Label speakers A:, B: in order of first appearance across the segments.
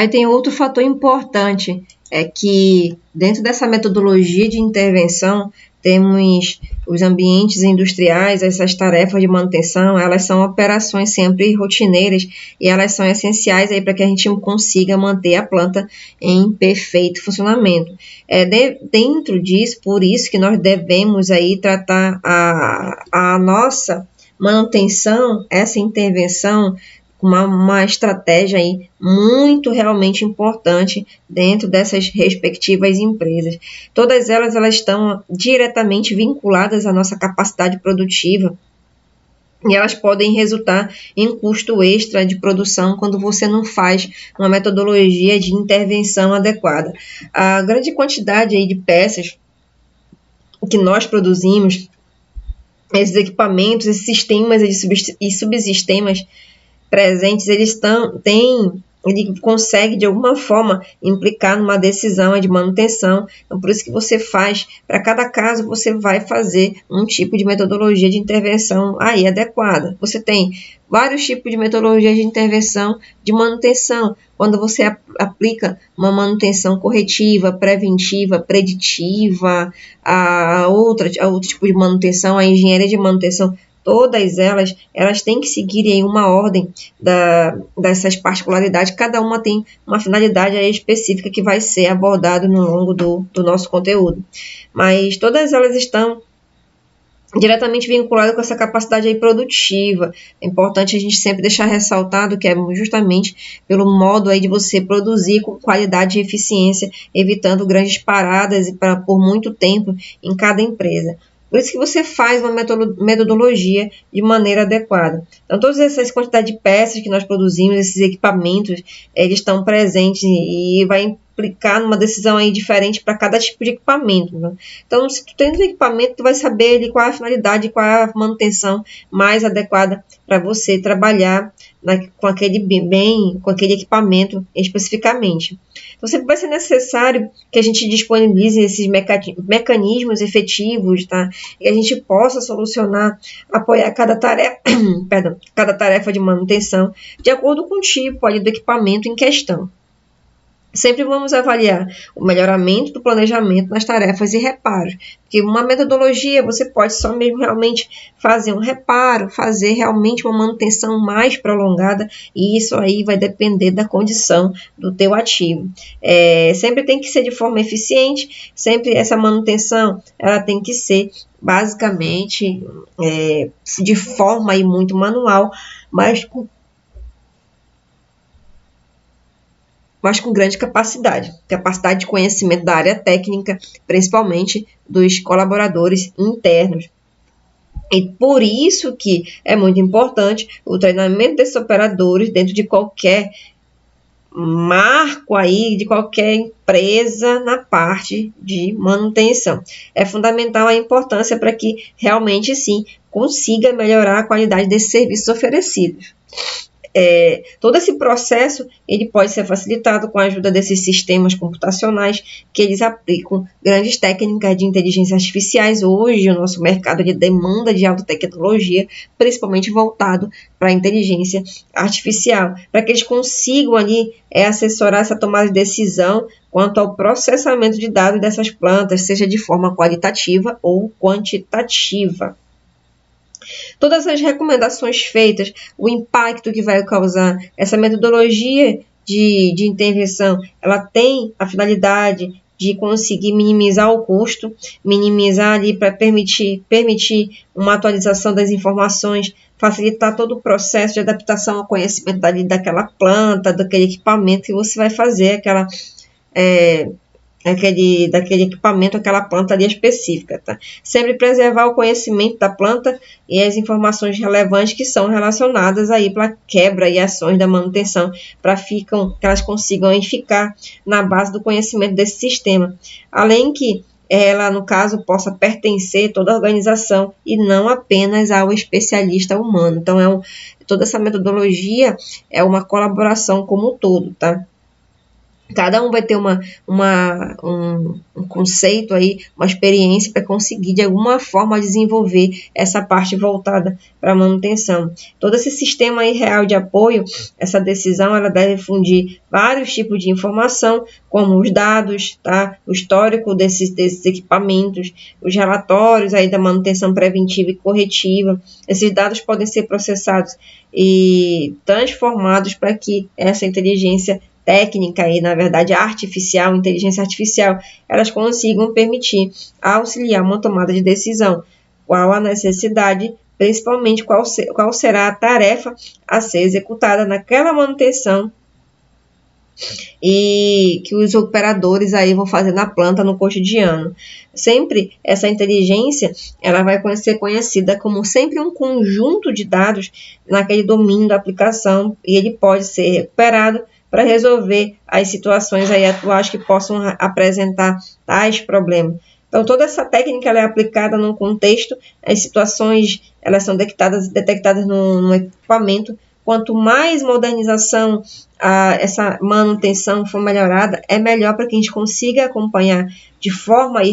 A: Aí tem outro fator importante, é que dentro dessa metodologia de intervenção, temos os ambientes industriais, essas tarefas de manutenção, elas são operações sempre rotineiras e elas são essenciais aí para que a gente consiga manter a planta em perfeito funcionamento. Dentro disso, por isso que nós devemos aí tratar a nossa manutenção, essa intervenção, uma estratégia aí muito realmente importante dentro dessas respectivas empresas. Todas elas estão diretamente vinculadas à nossa capacidade produtiva e elas podem resultar em custo extra de produção quando você não faz uma metodologia de intervenção adequada. A grande quantidade aí de peças que nós produzimos, esses equipamentos, esses sistemas e subsistemas presentes, ele consegue de alguma forma implicar numa decisão de manutenção. Então, por isso que você faz, para cada caso, você vai fazer um tipo de metodologia de intervenção aí adequada. Você tem vários tipos de metodologia de intervenção de manutenção. Quando você aplica uma manutenção corretiva, preventiva, preditiva, a outro tipo de manutenção, a engenharia de manutenção, todas elas têm que seguir em uma ordem dessas particularidades. Cada uma tem uma finalidade específica que vai ser abordado no longo do nosso conteúdo. Mas todas elas estão diretamente vinculada com essa capacidade aí produtiva. É importante a gente sempre deixar ressaltado que é justamente pelo modo aí de você produzir com qualidade e eficiência, evitando grandes paradas por muito tempo em cada empresa. Por isso que você faz uma metodologia de maneira adequada. Então, todas essas quantidades de peças que nós produzimos, esses equipamentos, eles estão presentes e vai implicar numa decisão aí diferente para cada tipo de equipamento, né? Então, se tu tem um equipamento, tu vai saber ali qual é a finalidade, qual é a manutenção mais adequada para você trabalhar com aquele equipamento especificamente. Então, sempre vai ser necessário que a gente disponibilize esses mecanismos efetivos, tá? E a gente possa solucionar, apoiar cada tarefa de manutenção de acordo com o tipo ali do equipamento em questão. Sempre vamos avaliar o melhoramento do planejamento nas tarefas e reparos, porque uma metodologia você pode só mesmo realmente fazer um reparo, fazer realmente uma manutenção mais prolongada, e isso aí vai depender da condição do teu ativo. Sempre tem que ser de forma eficiente, sempre essa manutenção ela tem que ser basicamente de forma aí muito manual, mas com grande capacidade de conhecimento da área técnica, principalmente dos colaboradores internos. E por isso que é muito importante o treinamento desses operadores dentro de qualquer marco aí, de qualquer empresa na parte de manutenção. É fundamental a importância para que realmente sim consiga melhorar a qualidade desses serviços oferecidos. Todo esse processo ele pode ser facilitado com a ajuda desses sistemas computacionais que eles aplicam grandes técnicas de inteligência artificiais. Hoje o nosso mercado de demanda de alta tecnologia, principalmente voltado para a inteligência artificial, para que eles consigam ali assessorar essa tomada de decisão quanto ao processamento de dados dessas plantas, seja de forma qualitativa ou quantitativa. Todas as recomendações feitas, o impacto que vai causar, essa metodologia de intervenção, ela tem a finalidade de conseguir minimizar o custo, minimizar ali para permitir uma atualização das informações, facilitar todo o processo de adaptação ao conhecimento daquela planta, daquele equipamento que você vai fazer, daquele equipamento, aquela planta ali específica, tá? Sempre preservar o conhecimento da planta e as informações relevantes que são relacionadas aí para quebra e ações da manutenção, para que elas consigam ficar na base do conhecimento desse sistema. Além que ela, no caso, possa pertencer toda a organização e não apenas ao especialista humano. Então, toda essa metodologia é uma colaboração como um todo, tá? Cada um vai ter um conceito aí, uma experiência para conseguir de alguma forma desenvolver essa parte voltada para a manutenção. Todo esse sistema aí real de apoio, essa decisão, ela deve fundir vários tipos de informação, como os dados, tá? O histórico desses equipamentos, os relatórios aí da manutenção preventiva e corretiva. Esses dados podem ser processados e transformados para que essa inteligência técnica e, na verdade, artificial, inteligência artificial, elas consigam permitir auxiliar uma tomada de decisão. Qual a necessidade, principalmente qual será a tarefa a ser executada naquela manutenção e que os operadores aí vão fazer na planta no cotidiano. Sempre essa inteligência, ela vai ser conhecida como sempre um conjunto de dados naquele domínio da aplicação e ele pode ser recuperado para resolver as situações aí atuais que possam apresentar tais problemas. Então, toda essa técnica ela é aplicada num contexto, as situações elas são detectadas no equipamento. Quanto mais modernização, essa manutenção for melhorada, é melhor para que a gente consiga acompanhar de forma aí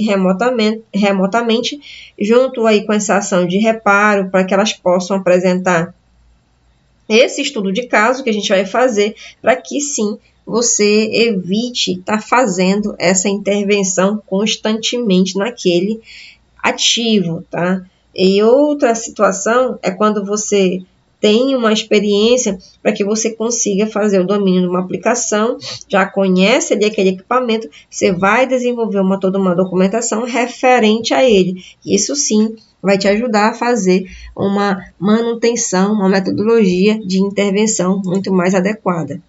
A: remotamente, junto aí com essa ação de reparo, para que elas possam apresentar esse estudo de caso que a gente vai fazer para que sim você evite estar fazendo essa intervenção constantemente naquele ativo, tá? E outra situação é quando você tem uma experiência para que você consiga fazer o domínio de uma aplicação, já conhece ali aquele equipamento, você vai desenvolver toda uma documentação referente a ele. Isso sim vai te ajudar a fazer uma manutenção, uma metodologia de intervenção muito mais adequada.